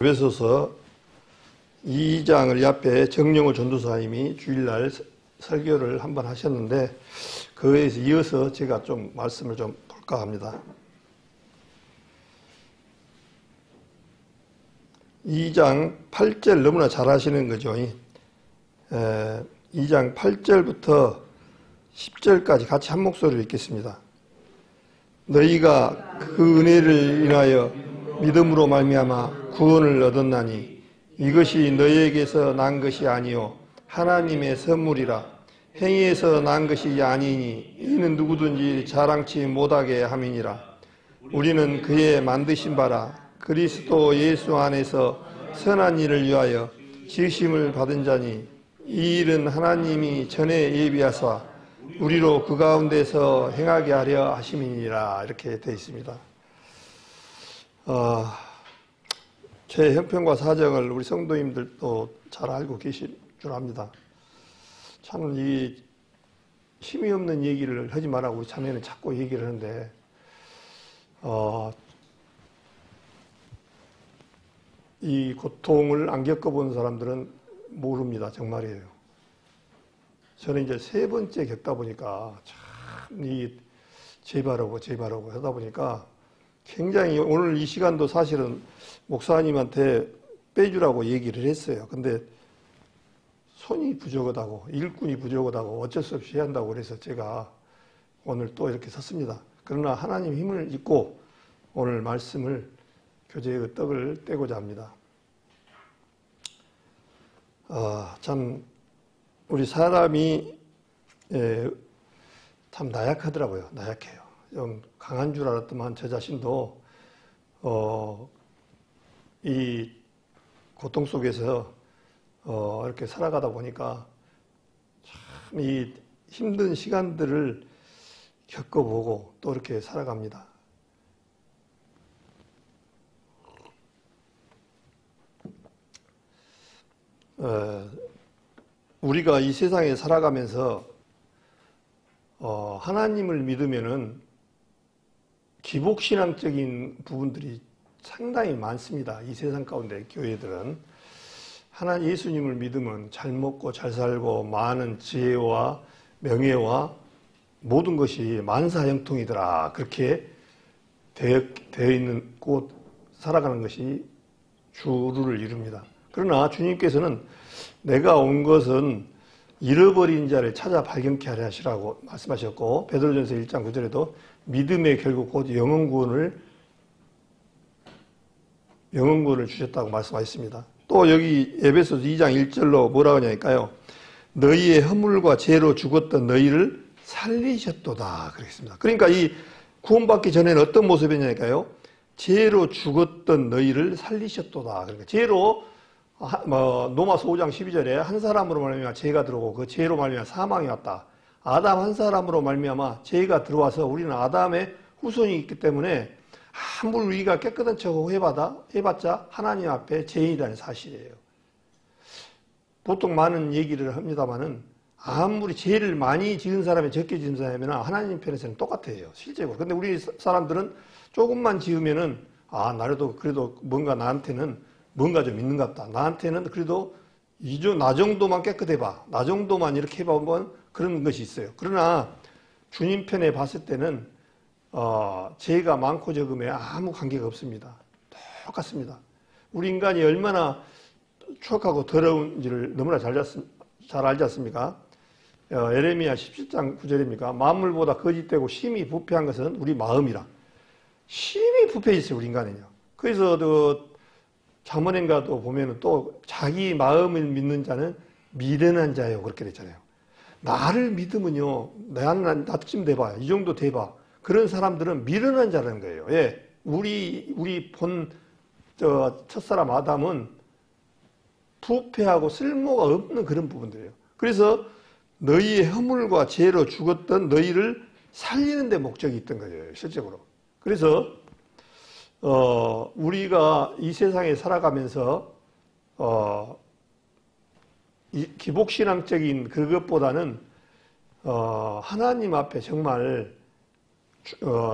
에베소서 2장을 앞에 정영호 전도사님이 주일날 설교를 한번 하셨는데 그에 이어서 제가 좀 말씀을 좀 볼까 합니다. 2장 8절 너무나 잘 하시는 거죠. 2장 8절부터 10절까지 같이 한 목소리로 읽겠습니다. 너희가 그 은혜를 인하여 믿음으로 말미암아 구원을 얻었나니 이것이 너희에게서 난 것이 아니요 하나님의 선물이라. 행위에서 난 것이 아니니 이는 누구든지 자랑치 못하게 함이니라. 우리는 그의 만드신 바라 그리스도 예수 안에서 선한 일을 위하여 지으심을 받은 자니 이 일은 하나님이 전에 예비하사 우리로 그 가운데서 행하게 하려 하심이니라. 이렇게 되어 있습니다. 제 형편과 사정을 우리 성도님들도 잘 알고 계실 줄 압니다. 참 이 힘이 없는 얘기를 하지 말라고 우리 자매는 자꾸 얘기를 하는데 이 고통을 안 겪어본 사람들은 모릅니다. 정말이에요. 저는 이제 세 번째 겪다 보니까 참 이 재발하고 하다 보니까 굉장히 오늘 이 시간도 사실은 목사님한테 빼주라고 얘기를 했어요. 근데 손이 부족하다고, 일꾼이 부족하다고 어쩔 수 없이 해야 한다고 그래서 제가 오늘 또 이렇게 섰습니다. 그러나 하나님 힘을 입고 오늘 말씀을 교제의 떡을 떼고자 합니다. 참 우리 사람이 참 나약하더라고요. 나약해요. 좀 강한 줄 알았더만 저 자신도 이 고통 속에서 이렇게 살아가다 보니까 참 이 힘든 시간들을 겪어보고 또 이렇게 살아갑니다. 우리가 이 세상에 살아가면서 하나님을 믿으면은 기복신앙적인 부분들이 상당히 많습니다. 이 세상 가운데 교회들은 예수님을 믿으면 잘 먹고 잘 살고 많은 지혜와 명예와 모든 것이 만사형통이더라. 그렇게 되어 있는 곳 살아가는 것이 주를 이룹니다. 그러나 주님께서는 내가 온 것은 잃어버린 자를 찾아 발견케 하려 하시라고 말씀하셨고 베드로전서 1장 9절에도 믿음의 결국 곧 영혼구원을 주셨다고 말씀하셨습니다. 또 여기 에베소서 2장 1절로 뭐라고 하냐니까요. 너희의 허물과 죄로 죽었던 너희를 살리셨도다. 그랬습니다. 그러니까 이 구원받기 전에는 어떤 모습이냐니까요. 죄로 죽었던 너희를 살리셨도다. 그러니까 죄로 로마서 5장 12절에 한 사람으로 말미암아 죄가 들어오고 그 죄로 말미암아 사망이 왔다. 아담 한 사람으로 말미암아 죄가 들어와서 우리는 아담의 후손이 있기 때문에 아무리 우리가 깨끗한 척 해봤자 하나님 앞에 죄인이라는 사실이에요. 보통 많은 얘기를 합니다만은 아무리 죄를 많이 지은 사람이 적게 지은 사람이면 하나님 편에서는 똑같아요. 실제로. 근데 우리 사람들은 조금만 지으면은 나라도 그래도 뭔가 나한테는 뭔가 좀 있는 것 같다. 나한테는 그래도 나 정도만 깨끗해봐. 나 정도만 이렇게 해봐. 그런 것이 있어요. 그러나 주님 편에 봤을 때는 죄가 많고 적음에 아무 관계가 없습니다. 똑같습니다. 우리 인간이 얼마나 추악하고 더러운지를 너무나 잘 알지 않습니까? 에레미야 17장 9절입니까? 만물보다 거짓되고 심히 부패한 것은 우리 마음이라. 심히 부패해 있어요. 우리 인간은요. 그래서 잠언인가도 보면은 또 자기 마음을 믿는 자는 미련한 자예요. 그렇게 됐잖아요. 나를 믿으면요. 나쯤 돼봐. 이 정도 돼봐. 그런 사람들은 미련한 자라는 거예요. 예. 우리 첫사람 아담은 부패하고 쓸모가 없는 그런 부분들이에요. 그래서 너희의 허물과 죄로 죽었던 너희를 살리는 데 목적이 있던 거예요. 실제로. 그래서 우리가 이 세상에 살아가면서 이 기복신앙적인 그것보다는 하나님 앞에 정말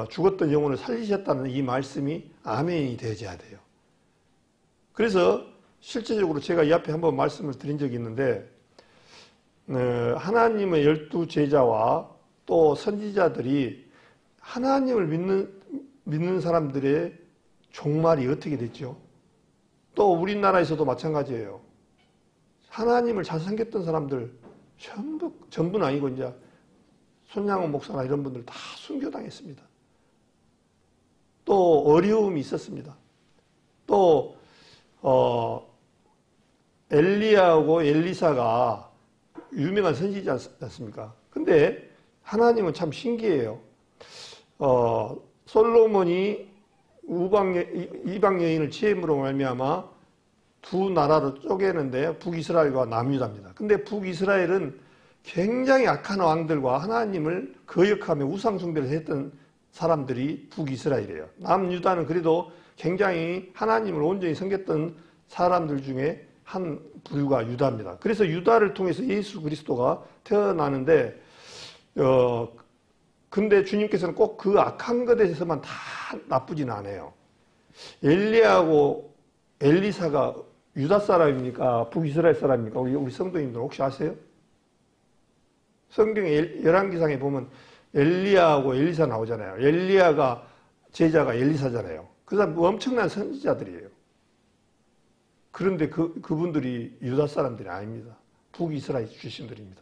죽었던 영혼을 살리셨다는 이 말씀이 아멘이 되어야 돼요. 그래서 실제적으로 제가 이 앞에 한번 말씀을 드린 적이 있는데 하나님의 12제자와 또 선지자들이 하나님을 믿는 사람들의 종말이 어떻게 됐죠? 또 우리나라에서도 마찬가지예요. 하나님을 잘 섬겼던 사람들 전부는 아니고 이제 손양원 목사나 이런 분들 다 순교당했습니다. 또 어려움이 있었습니다. 또 엘리야하고 엘리사가 유명한 선지지 않습니까? 근데 하나님은 참 신기해요. 솔로몬이 이방 여인을 취함으로 말미암아 두 나라로 쪼개는데 북이스라엘과 남유다입니다. 근데 북이스라엘은 굉장히 악한 왕들과 하나님을 거역하며 우상숭배를 했던 사람들이 북이스라엘이에요. 남유다는 그래도 굉장히 하나님을 온전히 섬겼던 사람들 중에 한 부류가 유다입니다. 그래서 유다를 통해서 예수 그리스도가 태어나는데 근데 주님께서는 꼭 그 악한 것에서만 다 나쁘지는 않아요. 엘리야하고 엘리사가 유다 사람입니까? 북이스라엘 사람입니까? 우리 성도님들 혹시 아세요? 성경에 열왕기상에 보면 엘리야하고 엘리사 나오잖아요. 엘리야가 제자가 엘리사잖아요. 그 사람 엄청난 선지자들이에요. 그런데 그분들이 유다 사람들이 아닙니다. 북이스라엘 출신들입니다.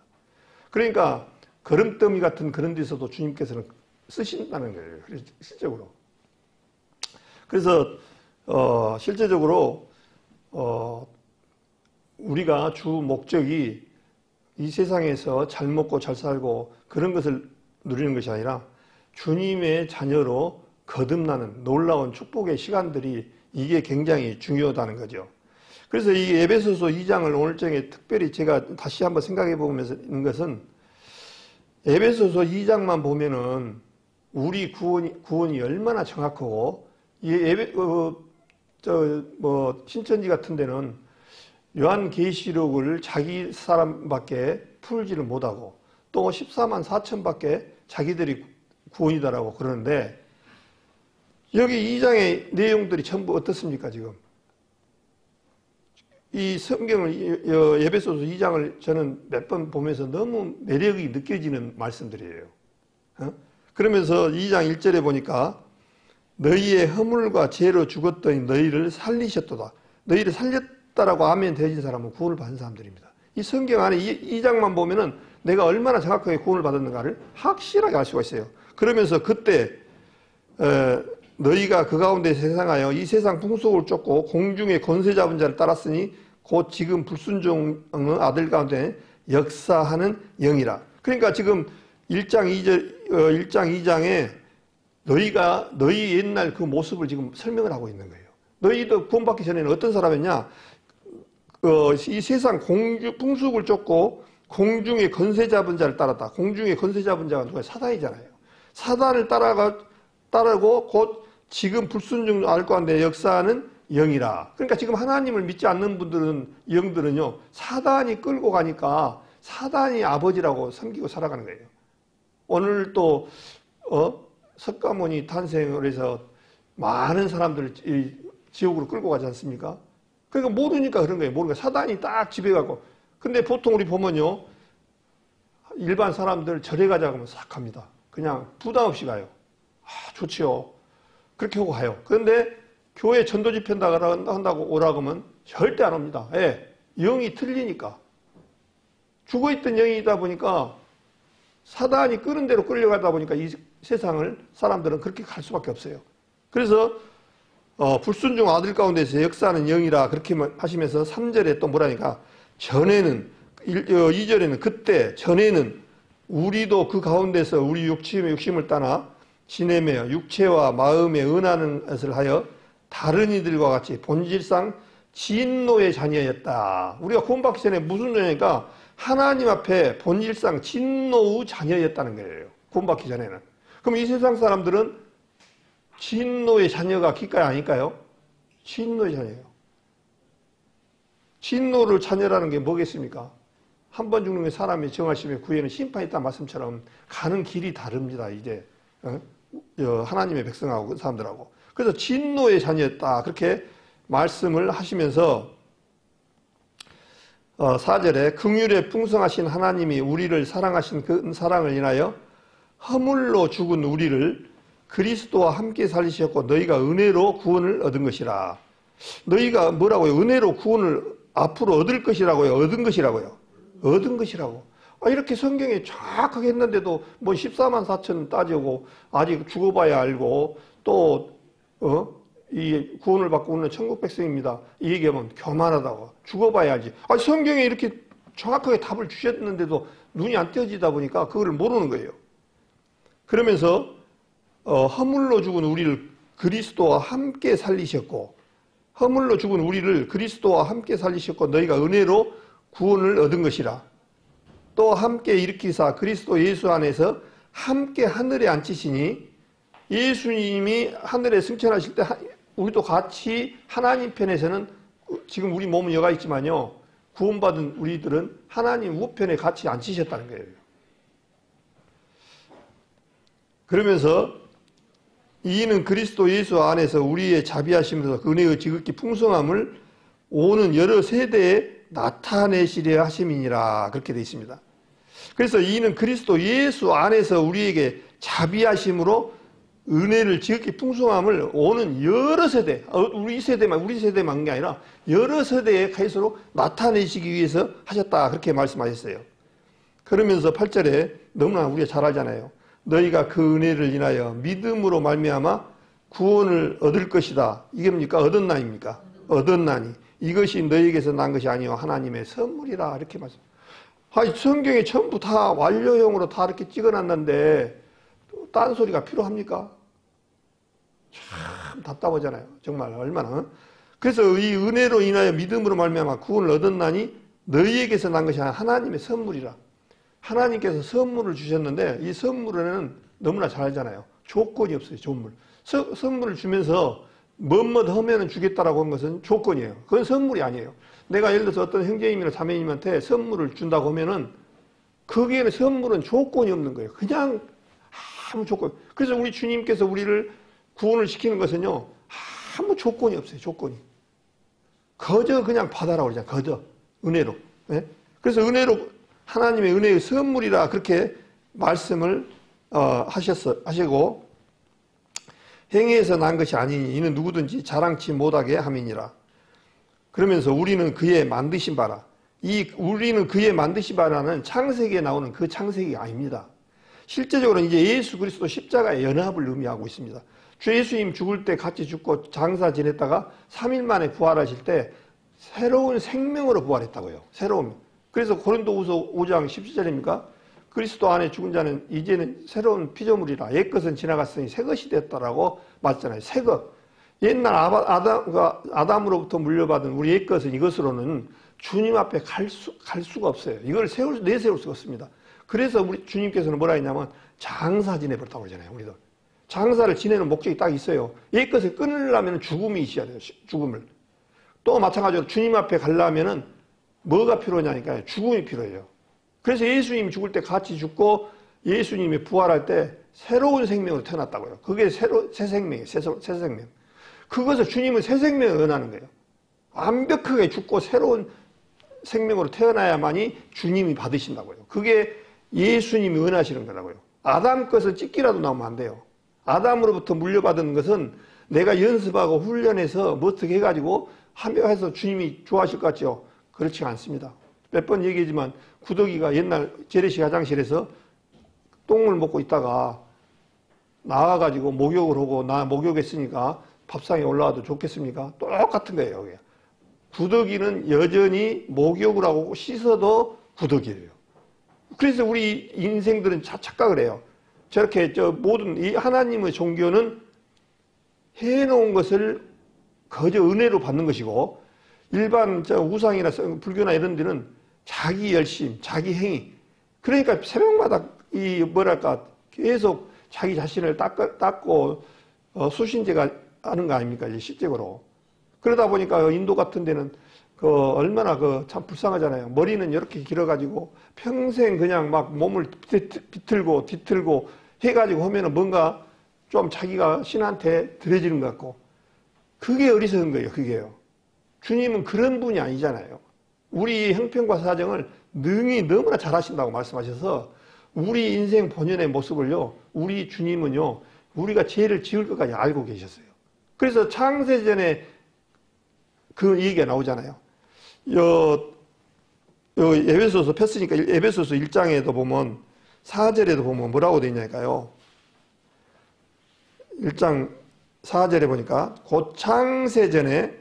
그러니까 거름더미 같은 그런 데서도 주님께서는 쓰신다는 거예요. 실제적으로. 그래서 실제적으로 우리가 주 목적이 이 세상에서 잘 먹고 잘 살고 그런 것을 누리는 것이 아니라 주님의 자녀로 거듭나는 놀라운 축복의 시간들이 이게 굉장히 중요하다는 거죠. 그래서 이 에베소서 2장을 오늘 저녁에 특별히 제가 다시 한번 생각해 보면서 있는 것은 에베소서 2장만 보면은 우리 구원이 얼마나 정확하고 신천지 같은 데는 요한계시록을 자기 사람밖에 풀지를 못하고 또 14만 4천밖에 자기들이 구원이다라고 그러는데 여기 2장의 내용들이 전부 어떻습니까 지금? 이 성경을 에베소서 2장을 저는 몇 번 보면서 너무 매력이 느껴지는 말씀들이에요. 그러면서 2장 1절에 보니까 너희의 허물과 죄로 죽었더니 너희를 살리셨도다. 너희를 살렸다라고 아멘 되어진 사람은 구원을 받은 사람들입니다. 이 성경 안에 2장만 보면은 내가 얼마나 정확하게 구원을 받았는가를 확실하게 알 수가 있어요. 그러면서 그때 너희가 그 가운데 세상하여 이 세상 풍속을 쫓고 공중의 권세 잡은 자를 따랐으니 곧 지금 불순종의 아들 가운데 역사하는 영이라. 그러니까 지금 1장 2장에 너희 옛날 그 모습을 지금 설명을 하고 있는 거예요. 너희도 구원받기 전에는 어떤 사람이었냐? 이 세상 풍속을 쫓고 공중의 권세 잡은 자를 따랐다. 공중의 권세 잡은 자가 누가? 사단이잖아요. 사단을 따르고 곧 지금 불순종 알 가운데 역사하는 영이라. 그러니까 지금 하나님을 믿지 않는 영들은요, 사단이 끌고 가니까 사단이 아버지라고 섬기고 살아가는 거예요. 오늘 또 석가모니 탄생을 해서 많은 사람들을 지옥으로 끌고 가지 않습니까? 그러니까 모르니까 그런 거예요. 모르니까 사단이 딱 지배하고. 근데 보통 우리 보면요, 일반 사람들 절에 가자고 하면 싹 갑니다. 그냥 부담 없이 가요. 좋지요. 그렇게 하고 가요. 그런데 교회 전도 집회 한다고 오라고 하면 절대 안 옵니다. 예, 영이 틀리니까. 죽어있던 영이다 보니까 사단이 끄는 대로 끌려가다 보니까 이 세상을 사람들은 그렇게 갈 수밖에 없어요. 그래서 불순종 아들 가운데서 역사하는 영이라 그렇게 하시면서 3절에 또 뭐라니까 전에는 2절에는 그때 전에는 우리도 그 가운데서 우리 욕심을 따나 지내며 육체와 마음에 은하는 것을 하여 다른 이들과 같이 본질상 진노의 자녀였다. 우리가 구원받기 전에 무슨 자녀니까 하나님 앞에 본질상 진노의 자녀였다는 거예요. 구원받기 전에는. 그럼 이 세상 사람들은 진노의 자녀가 기까이 아닐까요? 진노의 자녀예요. 진노를 자녀라는 게 뭐겠습니까? 한 번 죽는 게 사람이 정하심에 구에는 심판이 있다는 말씀처럼 가는 길이 다릅니다. 이제 하나님의 백성하고 그 사람들하고. 그래서 진노의 자녀였다. 그렇게 말씀을 하시면서 4절에 긍휼에 풍성하신 하나님이 우리를 사랑하신 그 사랑을 인하여 허물로 죽은 우리를 그리스도와 함께 살리셨고 너희가 은혜로 구원을 얻은 것이라. 너희가 뭐라고요? 은혜로 구원을 앞으로 얻을 것이라고요? 얻은 것이라고요? 얻은 것이라고. 이렇게 성경에 정확하게 했는데도 뭐 14만 4천 따지고 아직 죽어봐야 알고 또 이 구원을 받고 오는 천국 백성입니다. 이 얘기하면 교만하다고. 죽어봐야지. 성경에 이렇게 정확하게 답을 주셨는데도 눈이 안 띄어지다 보니까 그걸 모르는 거예요. 그러면서 허물로 죽은 우리를 그리스도와 함께 살리셨고 허물로 죽은 우리를 그리스도와 함께 살리셨고 너희가 은혜로 구원을 얻은 것이라. 또 함께 일으키사 그리스도 예수 안에서 함께 하늘에 앉히시니 예수님이 하늘에 승천하실 때 우리도 같이 하나님 편에서는 지금 우리 몸은 여가 있지만요. 구원받은 우리들은 하나님 우편에 같이 앉히셨다는 거예요. 그러면서 이는 그리스도 예수 안에서 우리의 자비하심으로서 그 은혜의 지극히 풍성함을 오는 여러 세대에 나타내시려 하심이니라 그렇게 되어 있습니다. 그래서 이는 그리스도 예수 안에서 우리에게 자비하심으로 은혜를 지극히 풍성함을 오는 여러 세대, 우리 세대만 게 아니라 여러 세대에 갈수록 나타내시기 위해서 하셨다 그렇게 말씀하셨어요. 그러면서 8절에 너무나 우리가 잘 알잖아요. 너희가 그 은혜를 인하여 믿음으로 말미암아 구원을 얻을 것이다. 이게 뭡니까? 얻었나입니까? 얻었나니 이것이 너희에게서 난 것이 아니요 하나님의 선물이라 이렇게 말씀. 성경에 전부 다 완료형으로 다 이렇게 찍어놨는데 딴소리가 필요합니까? 참 답답하잖아요. 정말 얼마나. 그래서 이 은혜로 인하여 믿음으로 말미암아 구원을 얻었나니 너희에게서 난 것이 아니라 하나님의 선물이라. 하나님께서 선물을 주셨는데 이 선물에는 너무나 잘 알잖아요. 조건이 없어요. 선물을 주면서 뭐뭐 하면 주겠다라고 한 것은 조건이에요. 그건 선물이 아니에요. 내가 예를 들어서 어떤 형제님이나 자매님한테 선물을 준다고 하면은 거기에는 선물은 조건이 없는 거예요. 그냥 아무 조건. 그래서 우리 주님께서 우리를 구원을 시키는 것은요. 아무 조건이 없어요. 조건이. 거저 그냥 받아라 그러잖아요. 거저. 은혜로. 네? 그래서 은혜로 하나님의 은혜의 선물이라 그렇게 말씀을 하시고 행위에서 난 것이 아니니 이는 누구든지 자랑치 못하게 함이니라. 그러면서 우리는 그의 만드신 바라. 우리는 그의 만드신 바라는 창세기에 나오는 그 창세기 아닙니다. 실제적으로 이제 예수 그리스도 십자가의 연합을 의미하고 있습니다. 주 예수님 죽을 때 같이 죽고 장사 지냈다가 3일 만에 부활하실 때 새로운 생명으로 부활했다고요. 새로운. 그래서 고린도후서 5장 17절입니까? 그리스도 안에 죽은 자는 이제는 새로운 피조물이라. 옛것은 지나갔으니 새것이 됐다라고 말했잖아요. 새것. 옛날 아담으로부터 물려받은 우리 옛것은 이것으로는 주님 앞에 갈 수가 없어요. 이걸 내세울 수가 없습니다. 그래서 우리 주님께서는 뭐라 했냐면 장사 지내버렸다고 그러잖아요. 우리도. 장사를 지내는 목적이 딱 있어요. 옛것을 끊으려면 죽음이 있어야 돼요. 죽음을. 또 마찬가지로 주님 앞에 가려면은 뭐가 필요하냐니까요. 죽음이 필요해요. 그래서 예수님이 죽을 때 같이 죽고 예수님이 부활할 때 새로운 생명으로 태어났다고요. 그게 새 생명이에요. 새 생명. 그것을 주님은 새 생명을 원하는 거예요. 완벽하게 죽고 새로운 생명으로 태어나야만이 주님이 받으신다고요. 그게 예수님이 원하시는 거라고요. 아담 것을 찍기라도 나오면 안 돼요. 아담으로부터 물려받은 것은 내가 연습하고 훈련해서 뭐 어떻게 해가지고 하면서 주님이 좋아하실 것 같죠? 그렇지 않습니다. 몇 번 얘기했지만 구더기가 옛날 재래식 화장실에서 똥을 먹고 있다가 나와가지고 목욕을 하고 나 목욕했으니까 밥상에 올라와도 좋겠습니까? 똑같은 거예요. 그게. 구더기는 여전히 목욕을 하고 씻어도 구더기예요. 그래서 우리 인생들은 착각을 해요. 저렇게 모든 이 하나님의 종교는 해놓은 것을 거저 은혜로 받는 것이고 일반 우상이나 불교나 이런 데는 자기 열심, 자기 행위. 그러니까 새벽마다 계속 자기 자신을 닦고 수신제가 하는 거 아닙니까? 실제로. 그러다 보니까 인도 같은 데는 얼마나 참 불쌍하잖아요. 머리는 이렇게 길어가지고 평생 그냥 막 몸을 비틀고 뒤틀고 해가지고 하면은 뭔가 좀 자기가 신한테 들여지는 것 같고 그게 어리석은 거예요. 그게요. 주님은 그런 분이 아니잖아요. 우리 형편과 사정을 능히 너무나 잘하신다고 말씀하셔서 우리 인생 본연의 모습을요, 우리 주님은요, 우리가 죄를 지을 것까지 알고 계셨어요. 그래서 창세전에 그 얘기가 나오잖아요. 에베소서 폈으니까 에베소서 1장에도 보면 4절에도 보면 뭐라고 되어 있냐니까요. 1장 4절에 보니까 곧 창세전에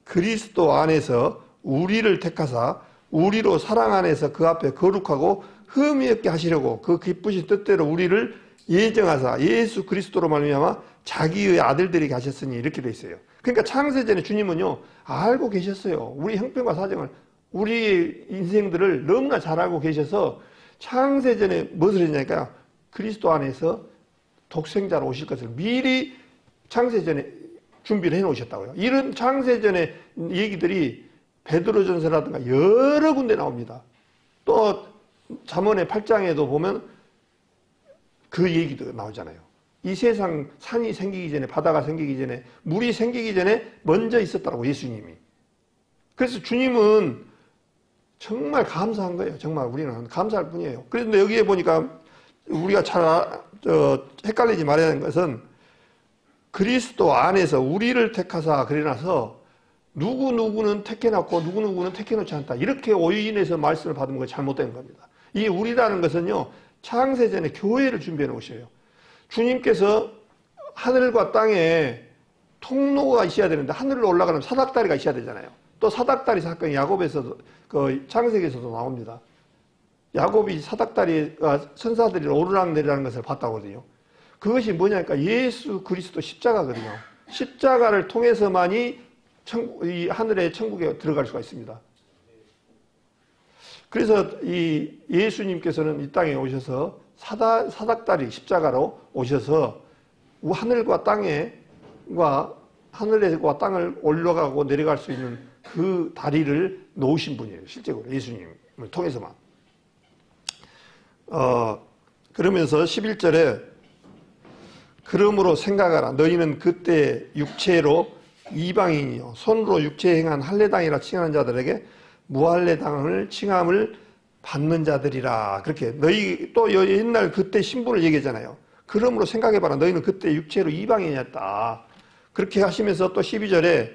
그리스도 안에서 우리를 택하사 우리로 사랑 안에서 그 앞에 거룩하고 흠이 없게 하시려고 그 기쁘신 뜻대로 우리를 예정하사 예수 그리스도로 말미암아 자기의 아들들이 하셨으니 이렇게 돼 있어요. 그러니까 창세전에 주님은요 알고 계셨어요. 우리 형편과 사정을, 우리 인생들을 너무나 잘 알고 계셔서 창세전에 무엇을 했냐니까 그리스도 안에서 독생자로 오실 것을 미리 창세전에 준비를 해 놓으셨다고요. 이런 창세전의 얘기들이 베드로전서라든가 여러 군데 나옵니다. 또 잠언의 8장에도 보면 그 얘기도 나오잖아요. 이 세상 산이 생기기 전에, 바다가 생기기 전에, 물이 생기기 전에 먼저 있었다고 예수님이. 그래서 주님은 정말 감사한 거예요. 정말 우리는 감사할 뿐이에요. 그런데 여기에 보니까 우리가 잘 헷갈리지 말아야 하는 것은 그리스도 안에서 우리를 택하사 그래놔서 누구누구는 택해놨고 누구누구는 택해놓지 않다. 이렇게 오인해서 말씀을 받은 건 잘못된 겁니다. 이 우리라는 것은요, 창세전에 교회를 준비해 놓으셔요. 주님께서 하늘과 땅에 통로가 있어야 되는데 하늘로 올라가는 사닥다리가 있어야 되잖아요. 또 사닥다리 사건이 야곱에서도, 창세기에서도 나옵니다. 야곱이 사닥다리가 천사들이 오르락내리라는 것을 봤다고 하거든요. 그것이 뭐냐니까 예수 그리스도 십자가거든요. 십자가를 통해서만이 이 하늘의 천국에 들어갈 수가 있습니다. 그래서 이 예수님께서는 이 땅에 오셔서 사닥다리 십자가로 오셔서 하늘과 하늘과 땅을 올라가고 내려갈 수 있는 그 다리를 놓으신 분이에요. 실제로 예수님을 통해서만. 그러면서 11절에 그러므로 생각하라. 너희는 그때 육체로 이방인이요 손으로 육체에 행한 할례당이라 칭하는 자들에게 무할례당을 칭함을 받는 자들이라. 그렇게 너희 또 옛날 그때 신분을 얘기하잖아요. 그러므로 생각해봐라. 너희는 그때 육체로 이방인이었다. 그렇게 하시면서 또 12절에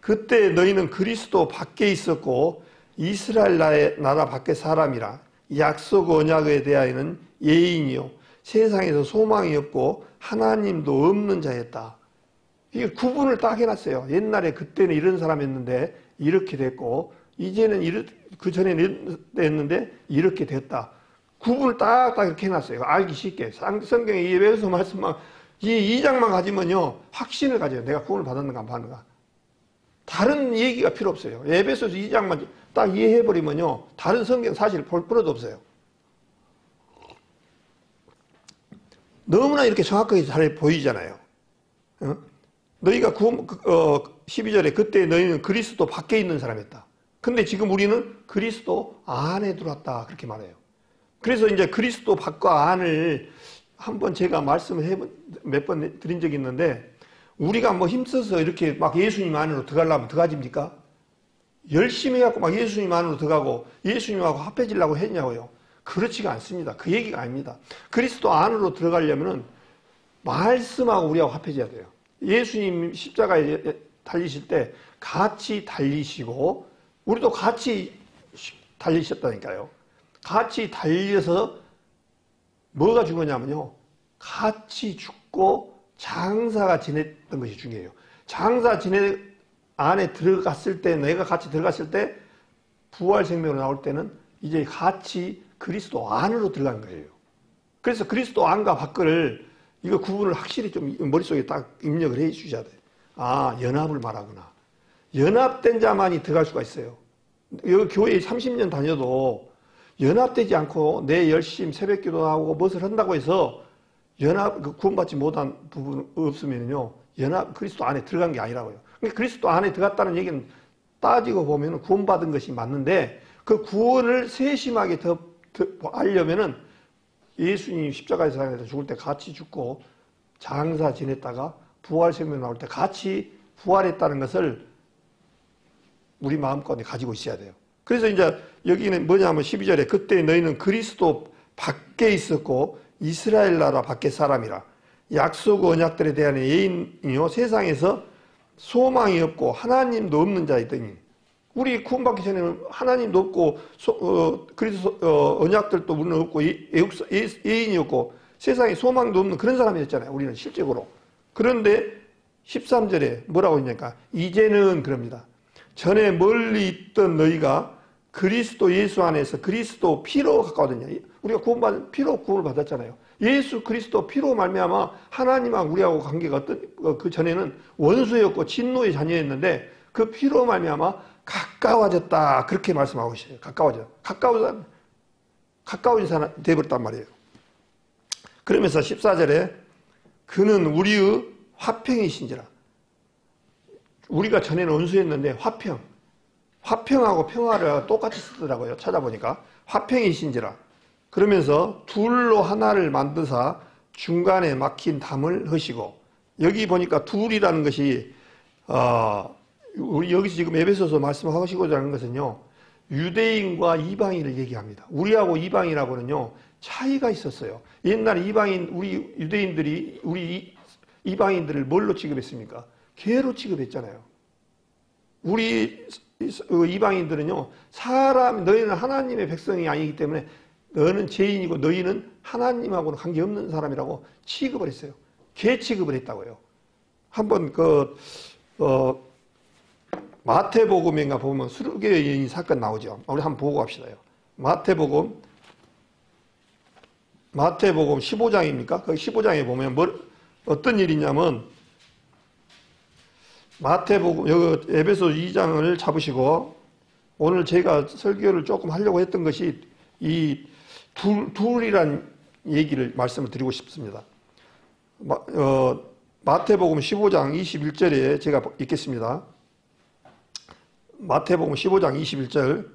그때 너희는 그리스도 밖에 있었고 이스라엘 나라 밖에 사람이라. 약속 언약에 대하여는 예인이요 세상에서 소망이 없고 하나님도 없는 자였다. 이게 구분을 딱 해놨어요. 옛날에 그때는 이런 사람이었는데 이렇게 됐고 이제는 그 전에는 했는데 이렇게 됐다. 구분을 딱딱 이렇게 해놨어요. 알기 쉽게. 성경에 이 에베소 말씀만 이 2장만 가지면요 확신을 가져요. 내가 구원을 받았는가 안 받았는가. 다른 얘기가 필요 없어요. 에베소서 2장만 딱 이해해버리면요 다른 성경 사실 볼 필요도 없어요. 너무나 이렇게 정확하게 잘 보이잖아요. 너희가 12절에 그때 너희는 그리스도 밖에 있는 사람이었다. 근데 지금 우리는 그리스도 안에 들어왔다. 그렇게 말해요. 그래서 이제 그리스도 밖과 안을 한번 제가 말씀을 몇 번 드린 적이 있는데 우리가 뭐 힘써서 이렇게 막 예수님 안으로 들어가려면 들어가집니까? 열심히 해갖고 막 예수님 안으로 들어가고 예수님하고 합해지려고 했냐고요. 그렇지가 않습니다. 그 얘기가 아닙니다. 그리스도 안으로 들어가려면은 말씀하고 우리하고 합해져야 돼요. 예수님 십자가에 달리실 때 같이 달리시고 우리도 같이 달리셨다니까요. 같이 달려서 뭐가 중요하냐면요. 같이 죽고 장사가 지냈던 것이 중요해요. 장사 안에 들어갔을 때 내가 같이 들어갔을 때 부활 생명으로 나올 때는 이제 같이 그리스도 안으로 들어간 거예요. 그래서 그리스도 안과 밖을 이거 구분을 확실히 좀 머릿속에 딱 입력을 해 주셔야 돼요. 아, 연합을 말하구나. 연합된 자만이 들어갈 수가 있어요. 여기 교회에 30년 다녀도 연합되지 않고 내 열심 새벽기도 나오고 무엇을 한다고 해서 구원받지 못한 부분 없으면요 그리스도 안에 들어간 게 아니라고요. 그러니까 그리스도 안에 들어갔다는 얘기는 따지고 보면 구원받은 것이 맞는데 그 구원을 세심하게 더 알려면은 예수님 십자가에서 죽을 때 같이 죽고 장사 지냈다가 부활 생명 나올 때 같이 부활했다는 것을 우리 마음 가운데 가지고 있어야 돼요. 그래서 이제 여기는 뭐냐면 12절에 그때 너희는 그리스도 밖에 있었고 이스라엘 나라 밖에 사람이라. 약속 언약들에 대한 예인이요 세상에서 소망이 없고 하나님도 없는 자이더니. 우리 구원받기 전에는 하나님도 없고 그리스도 언약들도 우리는 없고 예인이 없고 세상에 소망도 없는 그런 사람이었잖아요. 우리는 실제로. 그런데 13절에 뭐라고 했냐니까 이제는 그럽니다. 전에 멀리 있던 너희가 그리스도 예수 안에서 그리스도 피로 가까워졌냐. 우리가 구원받은 피로 구원을 받았잖아요. 예수 그리스도 피로 말미암아 하나님하고 우리하고 관계가 어떤 그 전에는 원수였고 진노의 자녀였는데 그 피로 말미암아 가까워졌다. 그렇게 말씀하고 있어요. 가까워진 사람 되어버렸단 말이에요. 그러면서 14절에 그는 우리의 화평이신지라. 우리가 전에는 원수였는데 화평하고 평화를 똑같이 쓰더라고요. 찾아보니까 화평이신지라. 그러면서 둘로 하나를 만드사 중간에 막힌 담을 하시고. 여기 보니까 둘이라는 것이 우리 여기서 지금 에베소서 말씀하시고자 하는 것은요 유대인과 이방인을 얘기합니다. 우리하고 이방인하고는요 차이가 있었어요. 옛날에 우리 유대인들이 우리 이방인들을 뭘로 취급했습니까? 개로 취급했잖아요. 우리 이방인들은요 너희는 하나님의 백성이 아니기 때문에 너는 죄인이고 너희는 하나님하고는 관계없는 사람이라고 취급을 했어요. 개 취급을 했다고요. 한번 마태복음인가 보면 수르게 여인 사건 나오죠. 우리 한번 보고 갑시다요. 마태복음 15장입니까? 그 15장에 보면 어떤 일이냐면 마태복음 여기 에베소 2장을 잡으시고 오늘 제가 설교를 조금 하려고 했던 것이 이 둘이란 얘기를 말씀을 드리고 싶습니다. 마태복음 15장 21절에 제가 읽겠습니다. 마태복음 15장 21절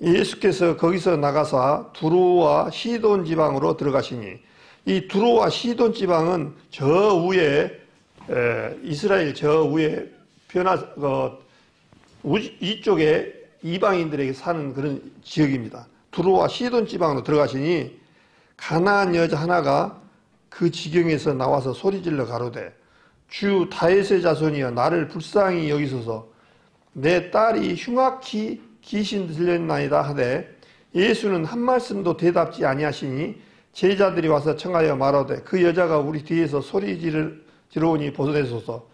예수께서 거기서 나가사 두로와 시돈 지방으로 들어가시니 이 두로와 시돈 지방은 저 위에 이스라엘 저 위에 이쪽에 이방인들에게 사는 그런 지역입니다. 두로와 시돈 지방으로 들어가시니 가나안 여자 하나가 그 지경에서 나와서 소리질러 가로되 주 다윗의 자손이여 나를 불쌍히 여기소서 내 딸이 흉악히 귀신 들렸나이다 하되 예수는 한 말씀도 대답지 아니하시니 제자들이 와서 청하여 말하되 그 여자가 우리 뒤에서 소리 지르오니 보소내소서.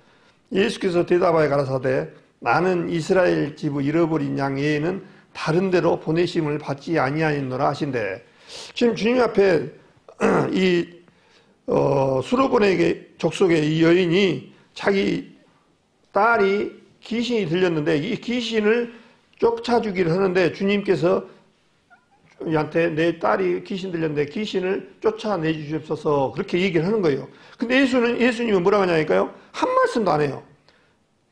예수께서 대답하여 가라사대 나는 이스라엘 집의 잃어버린 양 외에는 다른 데로 보내심을 받지 아니하였노라 하신대. 지금 주님 앞에 이 수로보네게 족속의 이 여인이 자기 딸이 귀신이 들렸는데 이 귀신을 쫓아주기를 하는데 주님께서 한테 내 딸이 귀신 들렸는데 귀신을 쫓아내 주시옵소서 그렇게 얘기를 하는 거예요. 근데 예수님은 뭐라고 하냐니까요? 한 말씀도 안 해요.